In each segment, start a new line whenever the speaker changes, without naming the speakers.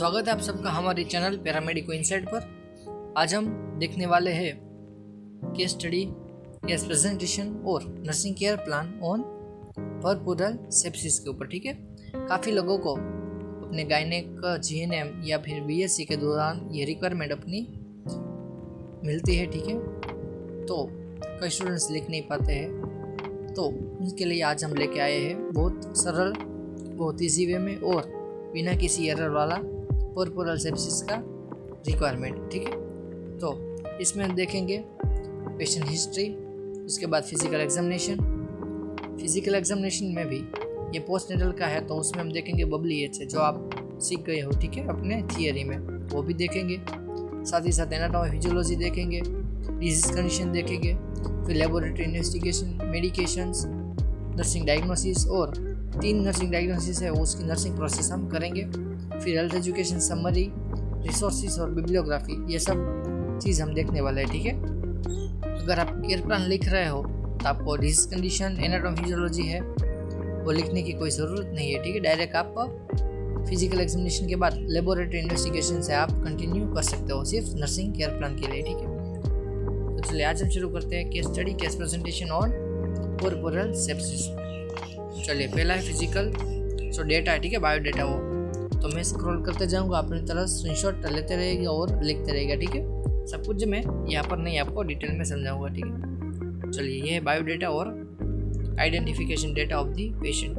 स्वागत है आप सबका हमारे चैनल पैरामेडिको इनसाइट पर। आज हम देखने वाले हैं केस स्टडी, केस प्रेजेंटेशन और nursing care plan on puerperal sepsis के ऊपर। ठीक है, काफ़ी लोगों को अपने गायनेक जीएनएम या फिर बीएससी के दौरान ये रिक्वायरमेंट अपनी मिलती है। ठीक है, तो कई स्टूडेंट्स लिख नहीं पाते हैं, तो उनके लिए आज हम लेके आए हैं बहुत सरल, बहुत ईजी वे में और बिना किसी एरर वाला परपुरल सेप्सिस का रिक्वायरमेंट। ठीक है, तो इसमें हम देखेंगे पेशेंट हिस्ट्री, उसके बाद फिजिकल एग्जामिनेशन। फिजिकल एग्जामिनेशन में भी ये पोस्टनेटल का है, तो उसमें हम देखेंगे बबली एच है जो आप सीख गए हो। ठीक है, अपने थियरी में वो भी देखेंगे। साथ ही साथ एनाटॉमी फिजियोलॉजी देखेंगे, डिजीज कंडीशन देखेंगे, फिर laboratory investigation, medications, nursing diagnosis और 3 नर्सिंग डायग्नोसिस है उसकी नर्सिंग प्रोसेस हम करेंगे। फिर हेल्थ एजुकेशन समरी, रिसोर्सेज और बिब्लियोग्राफी, ये सब चीज़ हम देखने वाले हैं। ठीक है, अगर आप केयर प्लान लिख रहे हो तो आपको डिजीज कंडीशन, एनाटॉमी फिजियोलॉजी है वो लिखने की कोई ज़रूरत नहीं है। ठीक है, डायरेक्ट आप फिजिकल एग्जामिनेशन के बाद लेबोरेटरी इन्वेस्टिगेशन से आप कंटिन्यू कर सकते हो सिर्फ नर्सिंग केयर प्लान के लिए। ठीक है, तो चलिए आज हम शुरू करते हैं case study, case presentation on puerperal sepsis. चलिए, पहला है फिजिकल, सो डेटा है। ठीक है, बायोडेटा वो तो मैं स्क्रॉल करते जाऊंगा, अपनी तरह स्क्रीनशॉट लेते रहेगा और लिखते रहेगा। ठीक है, सब कुछ मैं यहाँ पर नहीं आपको डिटेल में समझाऊंगा। ठीक है, चलिए, ये है बायोडेटा और identification data of the patient.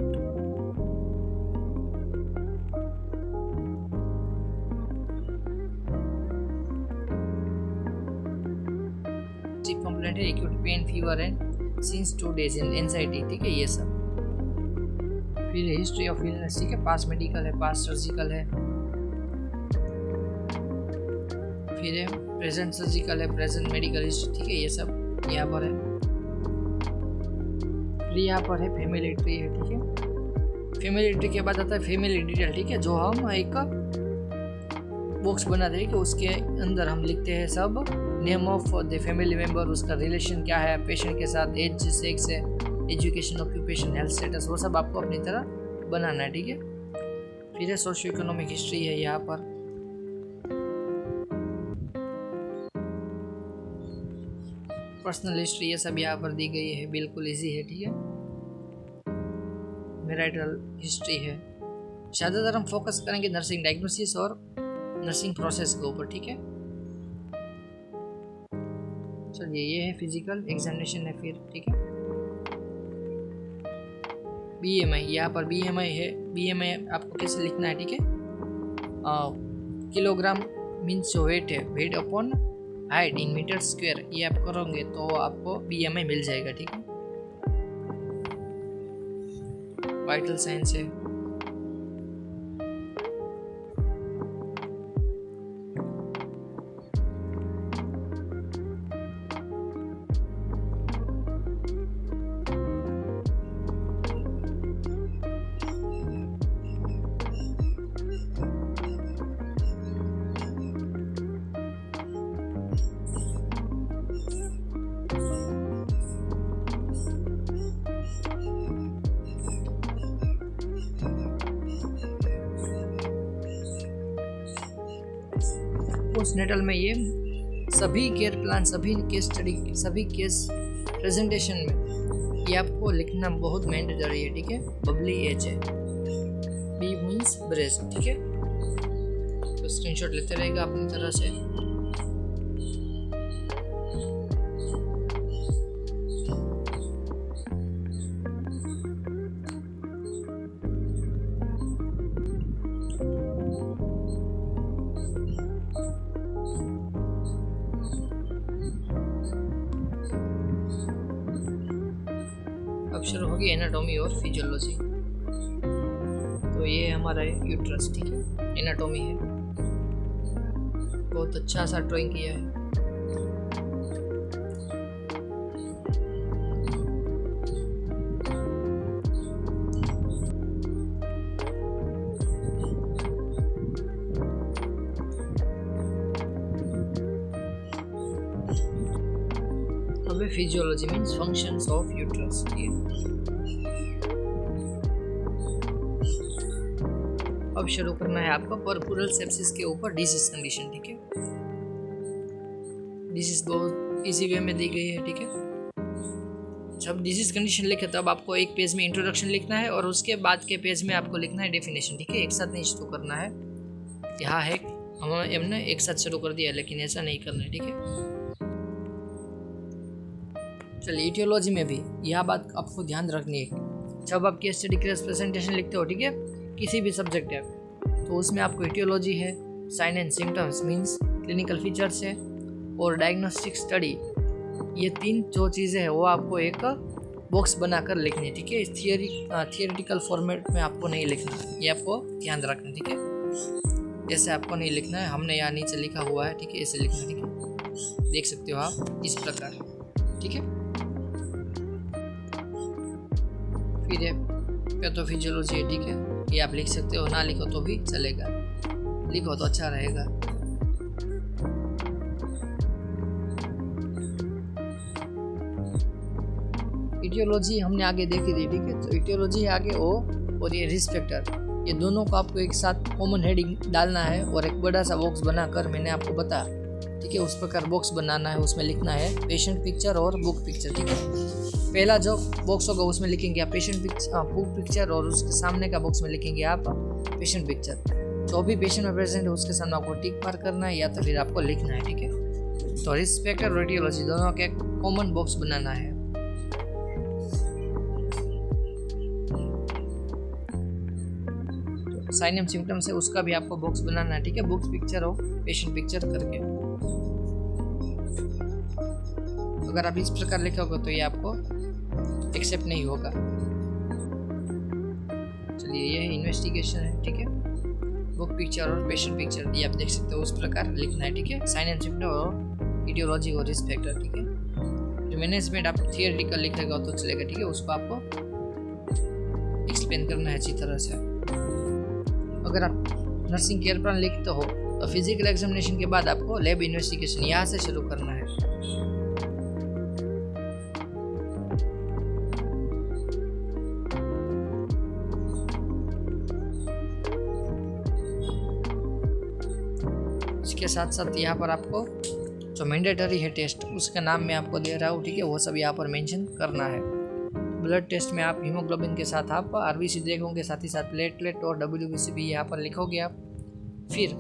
Complaint है acute pain, fever and since 2 days in anxiety. ठीक है, ये सब। फिर हिस्ट्री ऑफ इलनेस, ठीक है, पास मेडिकल है, पास सर्जिकल है, फिर है प्रेजेंट सर्जिकल है, प्रेजेंट मेडिकल हिस्ट्री। ठीक है, ये सब यहाँ पर है। फिर यहाँ पर है फैमिली ट्री है। ठीक है, फैमिली ट्री के बाद आता है फैमिली डिटेल। ठीक है, जो हम एक बॉक्स बनाते हैं कि उसके अंदर हम लिखते हैं सब name of the family member, उसका रिलेशन क्या है पेशेंट के साथ, एज, सेक्स है, एजुकेशन, ऑक्यूपेशन, हेल्थ स्टेटस, वो सब आपको अपनी तरह बनाना है। ठीक है, फिर है सोशियो इकोनॉमिक हिस्ट्री है यहाँ पर। पर्सनल हिस्ट्री, ये सब यहाँ पर दी गई है, बिल्कुल इजी है। ठीक है, मैरिटल हिस्ट्री है। ज़्यादातर हम फोकस करेंगे नर्सिंग डायग्नोसिस और नर्सिंग प्रोसेस के ऊपर। ठीक है, चलिए, ये है फिजिकल एग्जामिनेशन है फिर। ठीक है, बीएमआई, यहाँ पर बीएमआई है। बीएमआई आपको कैसे लिखना है? ठीक है, किलोग्राम मीन्स जो वेट है, weight upon height in metre square, ये आप करोगे तो आपको बीएमआई मिल जाएगा। ठीक है, वाइटल साइंस है। पोस्टनेटल में ये सभी केयर प्लान, सभी केस स्टडी, सभी केस प्रेजेंटेशन में ये आपको लिखना बहुत मैंडेटरी है। ठीक है, बबली एज है, बी मीन्स ब्रेस्ट। ठीक है, तो स्क्रीनशॉट लेते रहेगा अपनी तरह से। अब शुरू होगी एनाटॉमी और फिजियोलॉजी। तो ये हमारा है यूट्रस। ठीक है, एनाटॉमी है, बहुत अच्छा सा ड्राइंग किया है। अब physiology means functions of uterus. अब शुरू करना है आपको परपुरल सेप्सिस के ऊपर डिजीज कंडीशन, ठीक है। डिजीज बहुत इजी वे में दी गई है, ठीक है। जब डिजीज कंडीशन लिखे तब आपको एक पेज में इंट्रोडक्शन लिखना है और उसके बाद के पेज में आपको लिखना है डेफिनेशन, ठीक है। एक साथ नहीं शुरू करना है। यहाँ है हमने एक साथ शुरू कर दिया, लेकिन ऐसा नहीं करना है, ठीक है। चलिए इटियोलॉजी में भी यह बात आपको ध्यान रखनी है। जब आप केस स्टडी केस प्रेजेंटेशन लिखते हो, ठीक है, किसी भी सब्जेक्ट है, तो उसमें आपको इटियोलॉजी है, sign and symptoms means clinical features है, और डायग्नोस्टिक स्टडी, ये तीन जो चीज़ें हैं वो आपको एक बॉक्स बनाकर लिखनी है, ठीक है। इस थियोरिटिकल फॉर्मेट में आपको नहीं लिखना, ये आपको ध्यान रखना, ठीक है। ऐसे आपको नहीं लिखना है, हमने यहाँ नीचे लिखा हुआ है, ठीक है, ऐसे लिखना, ठीक है। देख सकते हो आप इस प्रकार, ठीक है। फिर है पैथोफिजियोलॉजी है, ठीक है, ये आप लिख सकते हो, ना लिखो तो भी चलेगा, लिखो तो अच्छा रहेगा। इटियोलॉजी हमने आगे देखी थी, ठीक है। तो इटियोलॉजी है आगे ओ, और ये रिस्क फैक्टर, ये दोनों को आपको एक साथ कॉमन हेडिंग डालना है और एक बड़ा सा बॉक्स बनाकर मैंने आपको बताया, ठीक है, उस प्रकार बॉक्स बनाना है। उसमें लिखना है पेशेंट पिक्चर और बुक पिक्चर, ठीक है। पहला जो बॉक्स होगा उसमें लिखेंगे आप पेशेंट पिक्चर, बुक पिक्चर, और उसके सामने का बॉक्स में लिखेंगे आप पेशेंट पिक्चर। जो भी पेशेंट में प्रेजेंट है उसके सामने आपको टिक मार्क करना है या तो फिर आपको लिखना है, ठीक है। तो रिस्क फैक्टर और इटियोलॉजी दोनों का एक कॉमन बॉक्स बनाना है। साइन एंड सिम्टम्स है, उसका भी आपको बॉक्स बनाना है, ठीक है, बुक्स पिक्चर और पेशेंट पिक्चर करके। अगर आप इस प्रकार लिखोगे तो ये आपको एक्सेप्ट नहीं होगा। चलिए ये इन्वेस्टिगेशन है, ठीक है, बुक पिक्चर और पेशेंट पिक्चर, ये आप देख सकते हो, उस प्रकार लिखना है, ठीक है। साइन एंड सिम्टम और इडियोलॉजी और रिस्क फैक्टर, ठीक है। मैनेजमेंट आप थियोरेटिकल लिखेगा तो चलेगा, ठीक है, उसको आपको एक्सप्लेन करना है अच्छी तरह से। अगर आप नर्सिंग केयर प्लान लिखते हो तो फिजिकल एग्जामिनेशन के बाद आपको लैब इन्वेस्टिगेशन यहाँ से शुरू करना है। इसके साथ साथ यहाँ पर आपको जो मैंडेटरी है टेस्ट, उसका नाम मैं आपको दे रहा हूँ, ठीक है, वो सब यहाँ पर मेंशन करना है। ब्लड टेस्ट में आप हीमोग्लोबिन के साथ आप आरबीसी देखोगे, साथ ही साथ प्लेटलेट और डब्ल्यूबीसी भी यहाँ पर लिखोगे आप। फिर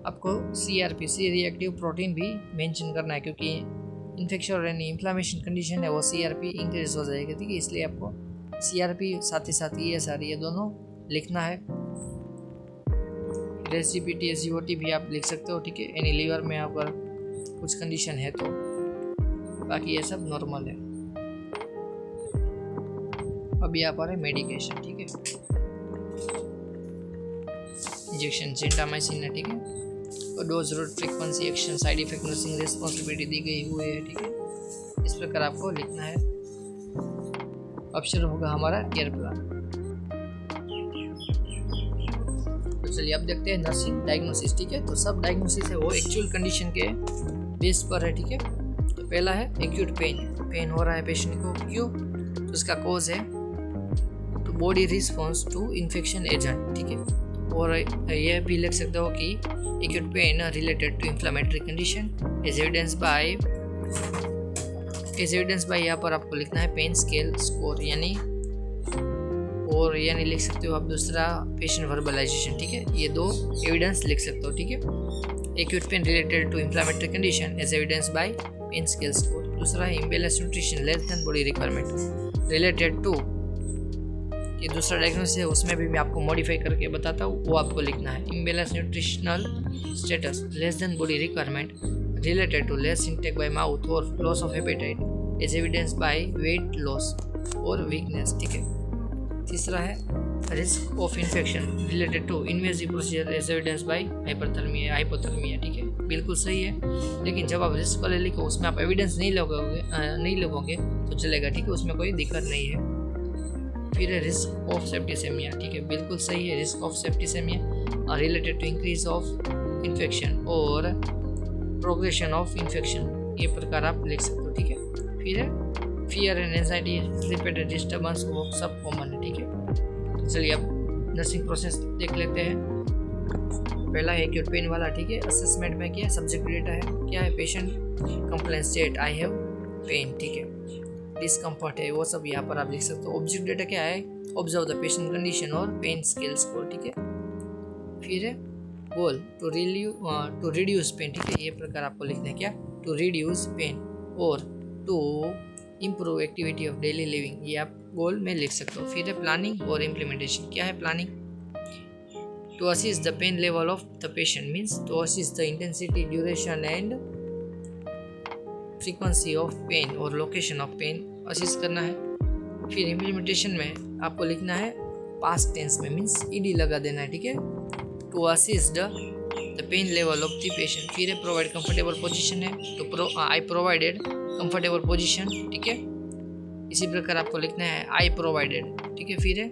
आपको सीआरपी, सी रिएक्टिव प्रोटीन भी मेंशन करना है, क्योंकि इन्फेक्शन और यानी इन्फ्लामेशन कंडीशन है वो सीआरपी इंक्रीज हो जाएगी, ठीक है, इसलिए आपको सीआरपी साथ ही साथ ESR ये दोनों लिखना है। रेसिपीटी एसजीओटी भी आप लिख सकते हो, ठीक है, यानी लीवर में अगर कुछ कंडीशन है तो, बाकी ये सब नॉर्मल है। अब यहाँ पर है मेडिकेशन, ठीक है, इंजेक्शन जेंटामाइसिन है, ठीक है, और dose, route, frequency, action, side effect, nursing responsibility दी गई हुई है, ठीक है, इस प्रकार आपको लिखना है। अब शुरू होगा हमारा केयर प्लान। तो चलिए अब देखते हैं नर्सिंग डायग्नोसिस, ठीक है। तो सब डायग्नोसिस है वो एक्चुअल कंडीशन के बेस पर है, ठीक है। तो पहला है एक्यूट पेन हो रहा है पेशेंट को, क्यों, तो उसका कॉज है तो body response to infection agent, ठीक है। और यह भी लिख सकते हो कि acute pain related to inflammatory condition as evidence by यहाँ पर आपको लिखना है पेन स्केल स्कोर, यानी लिख सकते हो आप दूसरा पेशेंट वर्बलाइजेशन, ठीक है, ये दो एविडेंस लिख सकते हो, ठीक है। Acute pain related to inflammatory condition as evidence by pain scale score. दूसरा है imbalance nutrition less than body requirement related to, ये दूसरा डायग्नोसिस है, उसमें भी मैं आपको मॉडिफाई करके बताता हूँ, वो आपको लिखना है। Imbalance nutritional status less than body requirement related to less intake by mouth और loss of appetite as evidence by weight loss और वीकनेस, ठीक है। तीसरा है risk of infection related to invasive procedure as evidence by hypothermia, ठीक है, बिल्कुल सही है। लेकिन जब आप रिस्क वाले लिखो उसमें आप एविडेंस नहीं लगोगे तो चलेगा, ठीक है, उसमें कोई दिक्कत नहीं है। फिर है रिस्क ऑफ सेप्टिसेमिया, ठीक है, बिल्कुल सही है, risk of septicaemia related to increase of infection और प्रोग्रेशन ऑफ इन्फेक्शन, ये प्रकार आप लिख सकते हो, ठीक है। फिर है fear and anxiety, sleep disturbance, वो सब कॉमन है, ठीक है। चलिए अब नर्सिंग प्रोसेस देख लेते हैं। पहला है एक्यूट पेन वाला, ठीक है। असेसमेंट में क्या सब्जेक्ट डेटा है, क्या है patient complaint state I have pain, ठीक है। डिस्कम्फर्ट है वो सब यहाँ पर आप लिख सकते हो। ऑब्जेक्ट डेटा क्या है, ऑब्जर्व द पेशेंट कंडीशन और पेन स्केल्स को, ठीक है। फिर है गोल टू रिड्यूस पेन, ठीक है। ये प्रकार आपको लिखना है, क्या टू रिड्यूस पेन और to improve activity of daily living, ये आप गोल में लिख सकते हो। फिर है प्लानिंग और इम्प्लीमेंटेशन, क्या है planning, to assess the pain level of the patient means to assess the intensity duration and frequency of pain और लोकेशन ऑफ पेन असिस करना है। फिर इम्प्लीमेंटेशन में आपको लिखना है पास्ट टेंस में, मीन्स ईडी लगा देना है, ठीक है, to assess the pain level of the patient. फिर है प्रोवाइड कंफर्टेबल पोजीशन है, तो आई प्रोवाइडेड कंफर्टेबल पोजीशन, ठीक है। इसी प्रकार आपको लिखना है आई प्रोवाइडेड, ठीक है। फिर है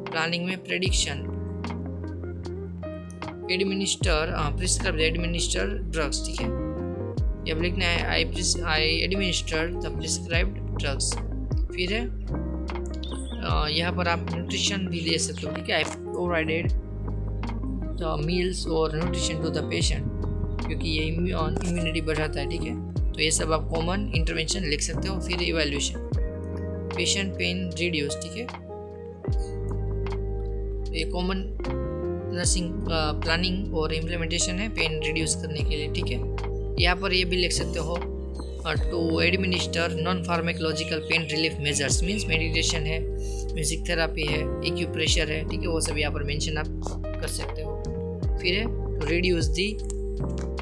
प्लानिंग में प्रेडिक्शन, प्रिस्क्राइब एडमिनिस्टर ड्रग्स, ठीक है। ये अब लिखना है आई एडमिनिस्टर द प्रिस्क्राइब्ड ड्रग्स। फिर है यहाँ पर आप न्यूट्रिशन भी दे सकते हो, ठीक है। आई प्रोवाइडेड द मील्स और न्यूट्रिशन टू द पेशेंट, क्योंकि ये इम्यूनिटी बढ़ाता है, ठीक है। तो ये सब आप कॉमन इंटरवेंशन लिख सकते हो। फिर इवैल्यूएशन, पेशेंट पेन रिड्यूस, ठीक है। ये कॉमन नर्सिंग प्लानिंग और इम्प्लीमेंटेशन है पेन रिड्यूस करने के लिए, ठीक है। यहाँ पर ये भी लिख सकते हो to administer non pharmacological pain relief measures, means meditation है, म्यूजिक थेरापी है, एक्यूप्रेशर है, ठीक है। वो सब यहाँ पर मेंशन आप कर सकते हो। फिर है to reduce the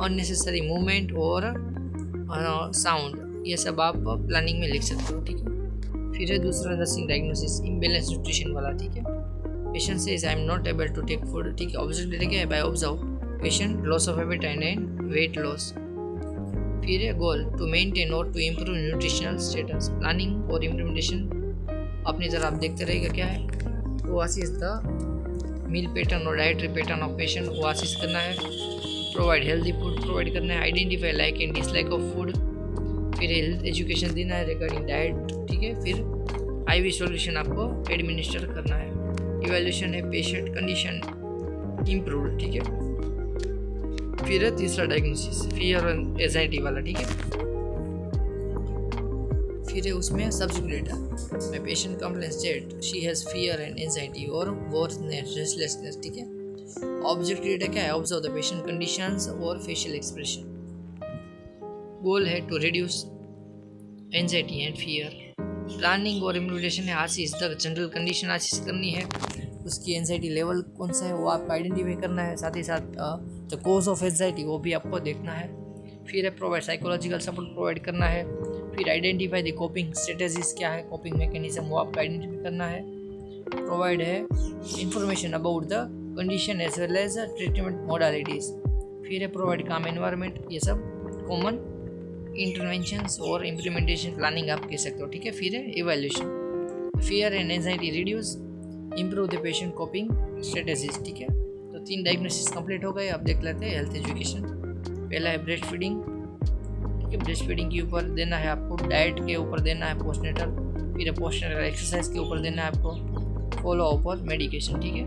unnecessary movement और साउंड, ये सब आप प्लानिंग में लिख सकते हो, ठीक है। फिर है दूसरा नर्सिंग डायग्नोसिस इम्बैलेंस न्यूट्रिशन वाला, ठीक है। Patient says I am not able to take food, ठीक है। ऑब्जेक्ट डेटा क्या है, by observe patient loss of appetite and weight loss. फिर है गोल टू मेंटेन और to improve nutritional status. Planning और इम्प्लीमेंटेशन अपनी तरह आप देखते रहेगा, क्या है तो असिस्ट द मील पैटर्न और डाइटरी पैटर्न ऑफ पेशेंट वो असिस्ट करना है। प्रोवाइड हेल्दी फूड प्रोवाइड करना है, identify like and dislike of food. फिर हेल्थ एजुकेशन देना है रिगार्डिंग डाइट, ठीक है। फिर आईवी सॉल्यूशन आपको एडमिनिस्टर करना है। इवैल्यूएशन है पेशेंट कंडीशन इम्प्रूव, ठीक है। फिर है तीसरा डायग्नोसिस फियर और एंजाइटी वाला, ठीक है। फिर है उसमें सब्जेक्ट डेटा में patient complaint state she has fear and anxiety और बोरनेस रेस्टलेसनेस, ठीक है। ऑब्जेक्ट डेटा क्या है, ऑब्जर्व द पेशेंट कंडीशंस और फेशियल एक्सप्रेशन। गोल है to reduce anxiety and fear. Planning और इम्प्लीमेंटेशन है assess the general condition assess करनी है, उसकी एंजाइटी लेवल कौन सा है वो आपको आइडेंटिफाई करना है, साथ ही साथ द कॉज ऑफ एंजाइटी वो भी आपको देखना है। फिर है प्रोवाइड साइकोलॉजिकल सपोर्ट प्रोवाइड करना है। फिर आइडेंटिफाई द कोपिंग स्ट्रेटजीज क्या है, कोपिंग मैकेनिज्म वो आपको आइडेंटिफाई करना है। प्रोवाइड है information about the condition as well as treatment modalities. फिर है प्रोवाइड काम एनवायरनमेंट, ये सब कॉमन इंटरवेंशंस और इम्प्लीमेंटेशन प्लानिंग आप कह सकते हो, ठीक है। फिर है evaluation, fear and anxiety reduce, improve the patient coping strategies, ठीक है। तो 3 डायग्नोसिस कंप्लीट हो गए। अब देख लेते हैं हेल्थ एजुकेशन। पहला है ब्रेस्ट फीडिंग, ठीक है। ब्रेस्ट फीडिंग के ऊपर देना है आपको, डाइट के ऊपर देना है पोस्टनेटल, फिर पोस्टनेटल एक्सरसाइज के ऊपर देना है आपको, फॉलो अप और मेडिकेशन, ठीक है।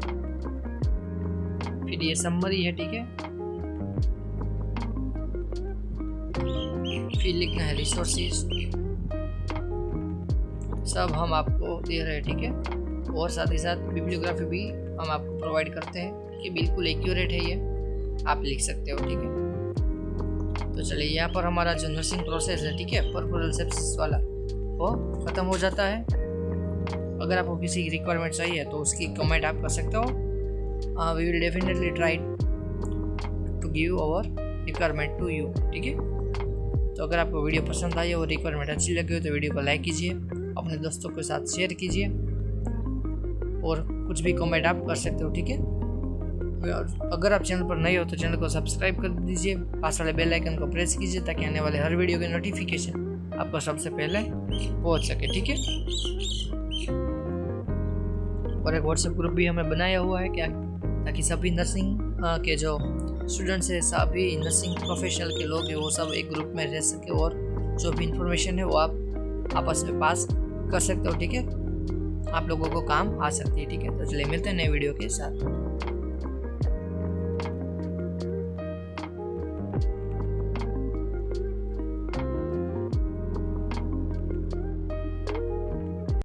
फिर ये समरी है, ठीक है। फिर लिखना है रिसोर्सेज, सब हम आपको दे रहे हैं, ठीक है। और साथ ही साथ बिब्लियोग्राफी भी हम आपको प्रोवाइड करते हैं कि बिल्कुल एक्यूरेट है, ये आप लिख सकते हो, ठीक है। तो चलिए यहाँ पर हमारा जो नर्सिंग प्रोसेस है, ठीक है, परपुरल सेप्सिस वाला वो ख़त्म हो जाता है। अगर आपको किसी की रिक्वायरमेंट चाहिए तो उसकी कमेंट आप कर सकते हो। We will definitely try to give our requirement to you, ठीक है। तो अगर आपको वीडियो पसंद आई और रिक्वायरमेंट अच्छी लगी हो तो वीडियो को लाइक कीजिए, अपने दोस्तों के साथ शेयर कीजिए और कुछ भी कमेंट आप कर सकते हो, ठीक है। अगर आप चैनल पर नए हो तो चैनल को सब्सक्राइब कर दीजिए, पास वाले बेल आइकन को प्रेस कीजिए ताकि आने वाले हर वीडियो की नोटिफिकेशन आपको सबसे पहले पहुंच सके, ठीक है। और एक व्हाट्सएप ग्रुप भी हमें बनाया हुआ है क्या, ताकि सभी नर्सिंग के जो स्टूडेंट्स है, सभी नर्सिंग प्रोफेशनल के लोग हैं, वो सब एक ग्रुप में रह सके और जो भी इंफॉर्मेशन है वो आप आपस में पास कर सकते हो, ठीक है। आप लोगों को काम आ सकती है। ठीक है, तो चलिए मिलते हैं नए वीडियो के साथ।